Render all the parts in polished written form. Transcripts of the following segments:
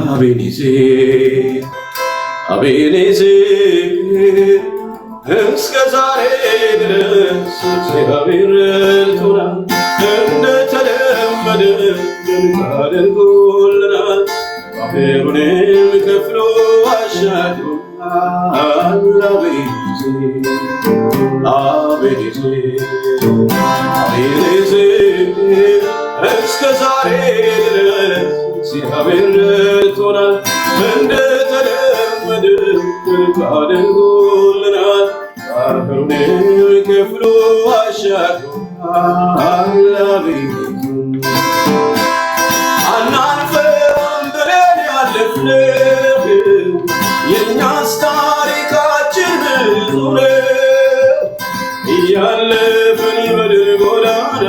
አቤኔዜር አቤኔዜር እስከ ዛሬ ድረስ እግዚአብሔር ረድቶናል። እንደተለመደ አድርጎልናል። ባህሩንም ከፍሎ አሻግሮናል። አቤኔዜር አቤኔዜር አቤኔዜር እስከ ዛሬ ድረስ እግዚአብሔር ረድቶናል። እንደተለመደ አድርጎልናል። ባህሩንም ከፍሎ አሻግሮናል። አቤኔዜር አናልፈውም ብለን ያለፍነው የእኛስ ታሪካችን ብዙ ነው። እያለፍን በድል ጎዳና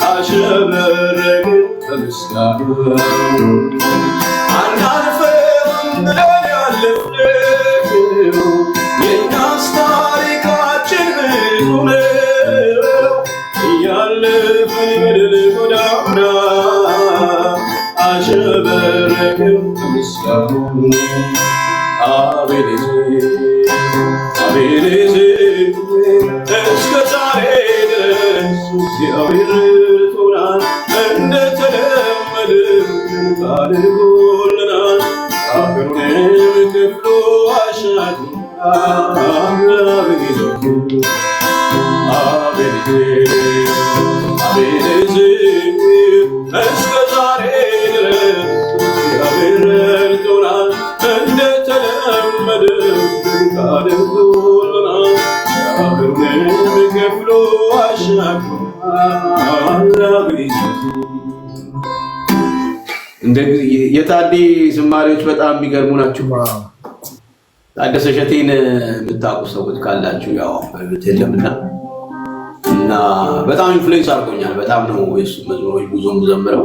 አሸበረቅን በምስጋና። አናልፈውም ብለን ያለፍነው የእኛስ ታሪካችን ብዙ ነው። እያለፍን በድል ጎዳና አሸበረቅን በምስጋና። አቤኔዜር አቤኔዜር እስከ ዛሬ ድረስ እግዚአብሔር ረድቶናል። እንደተለመደ አድርጎልናል። ባህሩንም ከፍሎ አሻግሮናል። አቤኔዜር አቤኔዜር አቤኔዜር እስከ ዛሬ ድረስ እግዚአብሔር ረድቶናል። እንደተለመደ አድርጎልናል። ባህሩንም ከፍሎ አሻግሮናል። አቤኔዜር የታዴ ዝማሬዎች በጣም የሚገርሙ ናቸው። ታደሰ እሸቴን የምታውቁ ሰዎች ካላችሁ ያው በቤት የለምና እና በጣም ኢንፍሉዌንስ አድርጎኛል። በጣም ነው የሱ መዝሙሮች ብዙም ዘምረው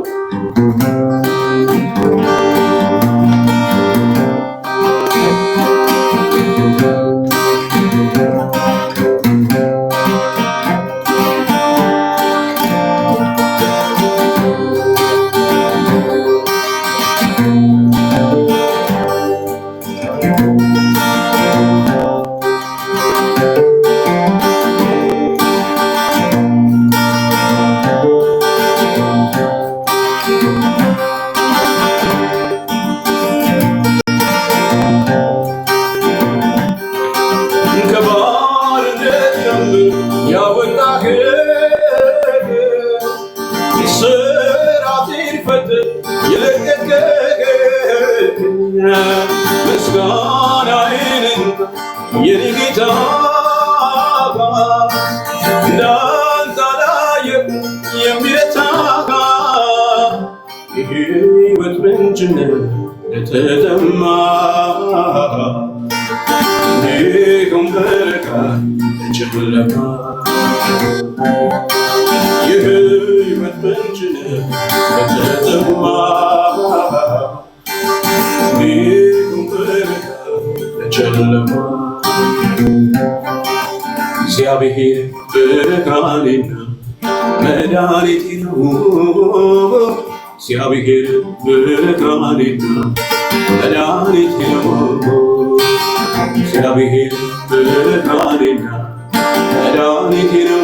ምስጋናዬን የኔ ጌታ እንዳንተ አላየሁም የሚረታጋ የሕይወት ምንጭ ለተጠማ እንዲሁም በረከት ለጨለማ የሕይወት ምንጭ ለተጠማ እግዚአብሔር ብርሃኔና መድኃኒቴ ነው። እግዚአብሔር ብርሃኔና መድኃኒቴ ነው። እግዚአብሔር ብርሃኔና መድኃኒቴ ነው።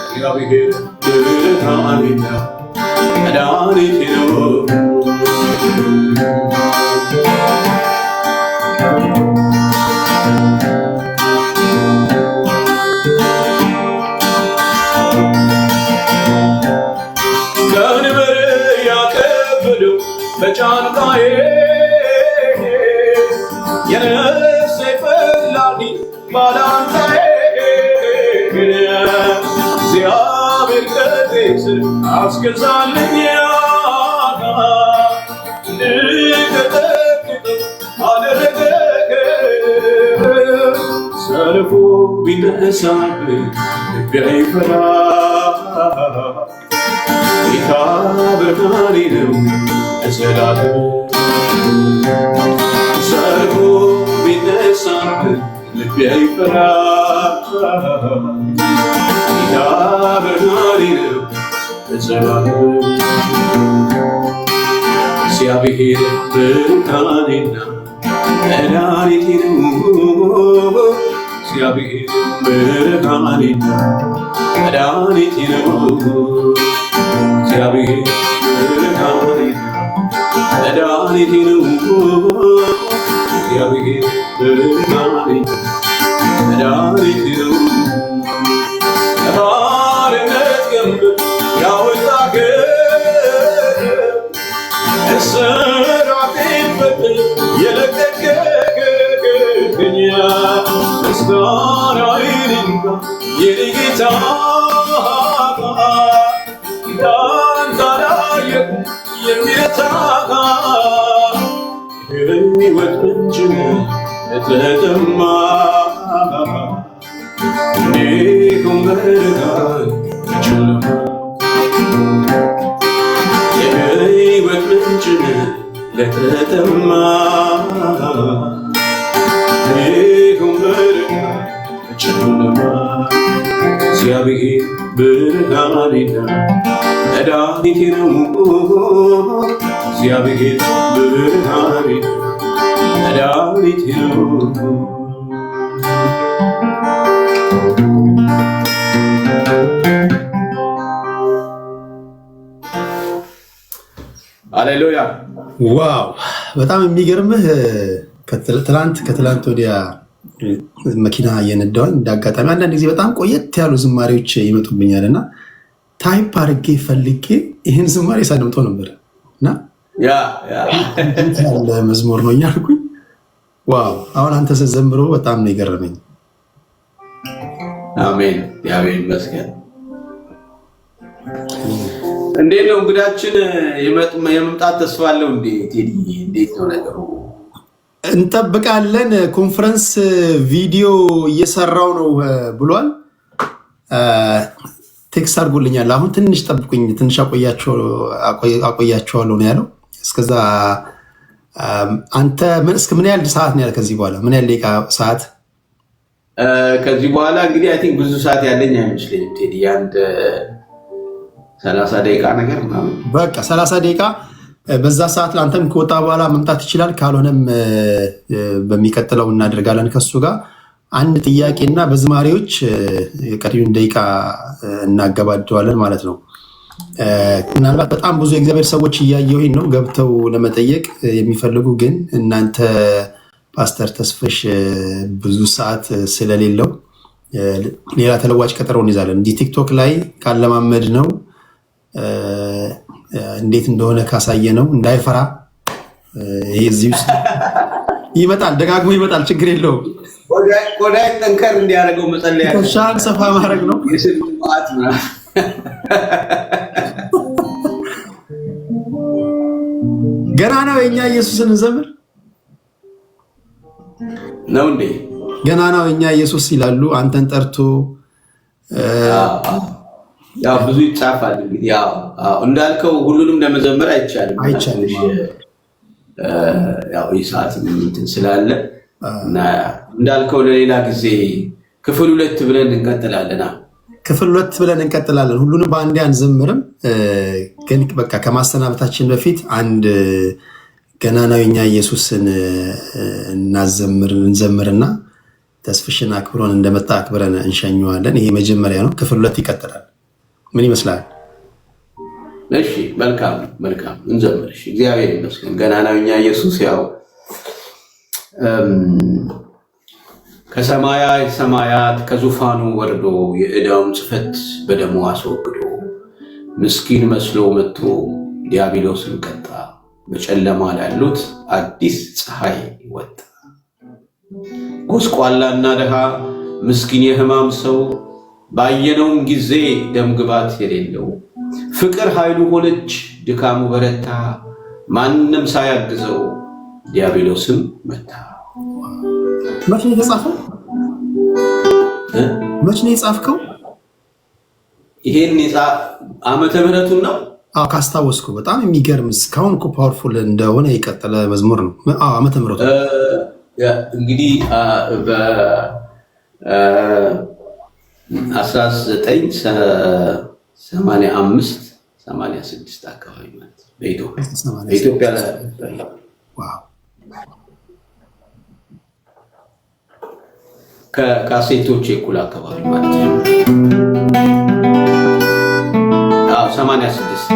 እግዚአብሔር ብርሃኔና መድኃኒቴ ነው። ቀንበር ያከበደው በጫንቃዬ የነፍሴ ፈላጊ ባላንጣዬ እግዚአብሔር ከእግሬ ስር አስገዛልኝ አደረገ ሰልፉ ቢነሳብኝ ልቤ አይፈራ ጌታ ብርሃኔ ነው ለዘላለም ሰልፉ ቢነሳብኝ ልቤ አይፈራ ጌታ ብርሃኔ ነው ለዘላለም እግዚአብሔር ብርሃኔና መድኃኒቴ ነው። እግዚአብሔር ብርሃኔና መድኃኒቴ ነው። እግዚአብሔር ብርሃኔና መድኃኒቴ ነው። እግዚአብሔር ብርሃኔና መድኃኒቴ ነው። ከባርነት ቀንበር ያወጣኸኝ እስራቴን ፈትል የለቀቅኸኝ ምስጋናዬን እንካ የኔ ጌታ እንዳንተ አላየሁም የሚረታ የሕይወት ምንጭ ለተጠማ እንዲሁም በረሃን ጨለማ የሕይወት ምንጭ ለተጠማ እንዲሁም በረሃን ጨለማ እግዚአብሔር ብርሃኔና መድኃኒቴ ነው። እግዚአብሔር ብርሃኔና መድኃኒቴ ነው። ሃሌሉያ ዋው! በጣም የሚገርምህ ከትላንት ወዲያ መኪና እየነዳሁኝ እንዳጋጣሚ አንዳንድ ጊዜ በጣም ቆየት ያሉ ዝማሬዎች ይመጡብኛል እና ታይፕ አድርጌ ፈልጌ ይህን ዝማሬ ሳደምጠው ነበር እና ያለ መዝሙር ነው እያልኩኝ ዋው! አሁን አንተ ስትዘምሮ በጣም ነው የገረመኝ። አሜን። እግዚአብሔር ይመስገን። እንዴት ነው እንግዳችን የመምጣት ተስፋ አለው እንዴ? ቴዲ እንዴት ነው ነገሩ? እንጠብቃለን። ኮንፈረንስ ቪዲዮ እየሰራው ነው ብሏል። ቴክስት አድርጎልኛል። አሁን ትንሽ ጠብቁኝ፣ ትንሽ አቆያቸዋለሁ ነው ያለው። እስከዛ አንተ እስከ ምን ያህል ሰዓት ነው ያለ? ከዚህ በኋላ ምን ያህል ደቂቃ ሰዓት? ከዚህ በኋላ እንግዲህ አይ ቲንክ ብዙ ሰዓት ያለኝ አይመስለኝም ቴዲ፣ አንድ 30 ደቂቃ ነገር ምናምን። በቃ 30 ደቂቃ በዛ ሰዓት ለአንተም ከወጣ በኋላ መምጣት ይችላል። ካልሆነም በሚቀጥለው እናደርጋለን ከሱ ጋር አንድ ጥያቄና በዝማሬዎች ቀሪውን ደቂቃ እናገባደዋለን ማለት ነው። ምናልባት በጣም ብዙ የእግዚአብሔር ሰዎች እያየሁኝ ነው ገብተው ለመጠየቅ የሚፈልጉ ግን እናንተ ፓስተር ተስፈሽ ብዙ ሰዓት ስለሌለው ሌላ ተለዋጭ ቀጠሮ እንይዛለን። እንዲህ ቲክቶክ ላይ ካለማመድ ነው እንዴት እንደሆነ ካሳየ ነው እንዳይፈራ። ይሄ እዚህ ውስጥ ይመጣል፣ ደጋግሞ ይመጣል፣ ችግር የለውም። ቆዳይ ጠንከር እንዲያደርገው መጸለያ ሻን ሰፋ ማድረግ ነው። ገና ነው የኛ ኢየሱስን እንዘምር ነው እንዴ? ገና ነው የኛ ኢየሱስ ይላሉ። አንተን ጠርቶ ያው ብዙ ይጻፋል። እንግዲህ ያው እንዳልከው ሁሉንም ለመዘመር አይቻልም። ያው ይሳት እንትን ስላለ እና እንዳልከው ለሌላ ጊዜ ክፍል 2 ብለን እንቀጥላለን። ክፍል 2 ብለን እንቀጥላለን። ሁሉንም በአንዴ አንዘምርም። ግን በቃ ከማሰናበታችን በፊት አንድ ገናናው የኛ ኢየሱስን እንዘምርና ተስፍሽን አክብሮን እንደመጣ አክብረን እንሸኘዋለን። ይሄ መጀመሪያ ነው። ክፍል 2 ይቀጥላል። ምን ይመስላል? እሺ፣ መልካም እንዘምር። እሺ፣ እግዚአብሔር ይመስገን። ገናናው የኛ ኢየሱስ ያው ከሰማያት ሰማያት ከዙፋኑ ወርዶ የዕዳውን ጽሕፈት በደሙ አስወግዶ ምስኪን መስሎ መጥቶ ዲያብሎስን ቀጣ። በጨለማ ላሉት አዲስ ፀሐይ ወጣ። ጎስቋላና ድሃ ምስኪን የሕማም ሰው ባየነውም ጊዜ ደምግባት የሌለው ፍቅር ኃይሉ ሆነች፣ ድካሙ በረታ። ማንም ሳያግዘው ዲያብሎስም መታ። መቼ ነው የተጻፈው? መቼ ነው የጻፍከው? ይሄን ዓመተ ምሕረቱን ነው? አዎ ካስታወስኩ በጣም የሚገርም እስካሁን እኮ ፓወርፉል እንደሆነ የቀጠለ መዝሙር ነው። ዓመተ ምሕረቱ እንግዲህ በ1985 86 አካባቢ ማለት ነው በኢትዮጵያ ላይ ከካሴቶች እኩል አካባቢ ማለት ነው። 86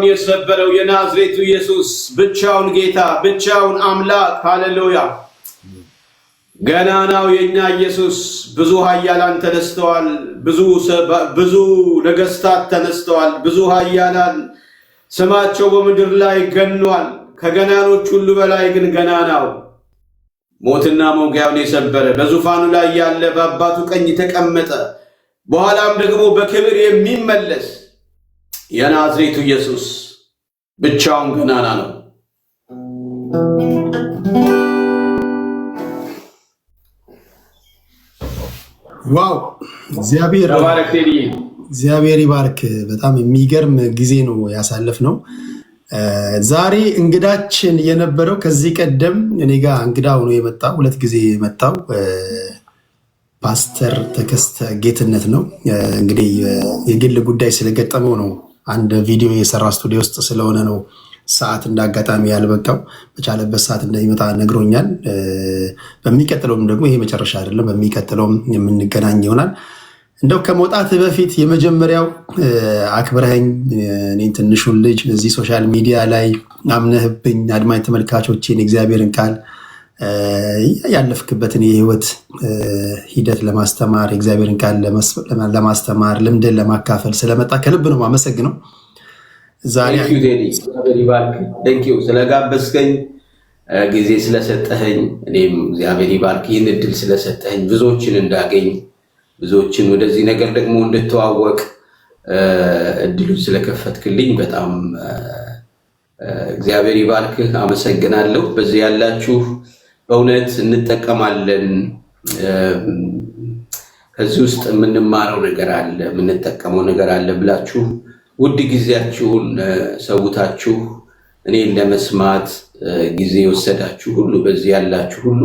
መንጋውን የሰበረው የናዝሬቱ ኢየሱስ ብቻውን ጌታ ብቻውን አምላክ ሃሌሉያ ገናናው የኛ ኢየሱስ ብዙ ኃያላን ተነስተዋል ብዙ ነገስታት ተነስተዋል ብዙ ኃያላን ስማቸው በምድር ላይ ገኗል ከገናኖች ሁሉ በላይ ግን ገናናው ሞትና መውጊያውን የሰበረ በዙፋኑ ላይ ያለ በአባቱ ቀኝ ተቀመጠ በኋላም ደግሞ በክብር የሚመለስ የናዝሬቱ ኢየሱስ ብቻውን ገናና ነው ዋው እግዚአብሔር ይባርክ በጣም የሚገርም ጊዜ ነው ያሳለፍነው ዛሬ እንግዳችን የነበረው ከዚህ ቀደም እኔ ጋር እንግዳ ሆኖ የመጣው ሁለት ጊዜ የመጣው ፓስተር ተከስተ ጌትነት ነው እንግዲህ የግል ጉዳይ ስለገጠመው ነው አንድ ቪዲዮ የሰራ ስቱዲዮ ውስጥ ስለሆነ ነው ሰዓት እንዳጋጣሚ ያልበቃው በቻለበት ሰዓት እንደሚመጣ ነግሮኛል በሚቀጥለውም ደግሞ ይሄ መጨረሻ አይደለም በሚቀጥለውም የምንገናኝ ይሆናል እንደው ከመውጣት በፊት የመጀመሪያው አክብረኸኝ እኔን ትንሹን ልጅ እዚህ ሶሻል ሚዲያ ላይ አምነህብኝ አድማጭ ተመልካቾችን እግዚአብሔርን ቃል ያለፍክበትን የህይወት ሂደት ለማስተማር እግዚአብሔርን ቃል ለማስተማር ልምድን ለማካፈል ስለመጣ ከልብ ነው ማመሰግነው ዛሬ ቴንኪው ስለጋበዝከኝ ጊዜ ስለሰጠኸኝ እኔም እግዚአብሔር ይባርክ ይህን እድል ስለሰጠኸኝ ብዙዎችን እንዳገኝ ብዙዎችን ወደዚህ ነገር ደግሞ እንድተዋወቅ እድሉን ስለከፈትክልኝ በጣም እግዚአብሔር ይባርክ አመሰግናለሁ በዚህ ያላችሁ በእውነት እንጠቀማለን ከዚህ ውስጥ የምንማረው ነገር አለ የምንጠቀመው ነገር አለ ብላችሁ ውድ ጊዜያችሁን ሰውታችሁ እኔን ለመስማት ጊዜ ወሰዳችሁ ሁሉ በዚህ ያላችሁ ሁሉ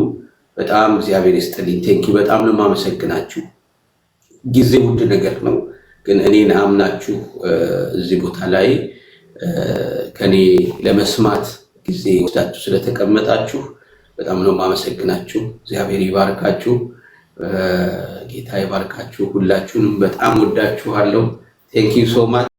በጣም እግዚአብሔር ይስጥልኝ ቴንኪው በጣም ነው ማመሰግናችሁ ጊዜ ውድ ነገር ነው ግን እኔን አምናችሁ እዚህ ቦታ ላይ ከኔ ለመስማት ጊዜ ወስዳችሁ ስለተቀመጣችሁ በጣም ነው ማመሰግናችሁ እግዚአብሔር ይባርካችሁ ጌታ ይባርካችሁ ሁላችሁንም በጣም ወዳችኋለሁ ቴንኪው ሶ ማች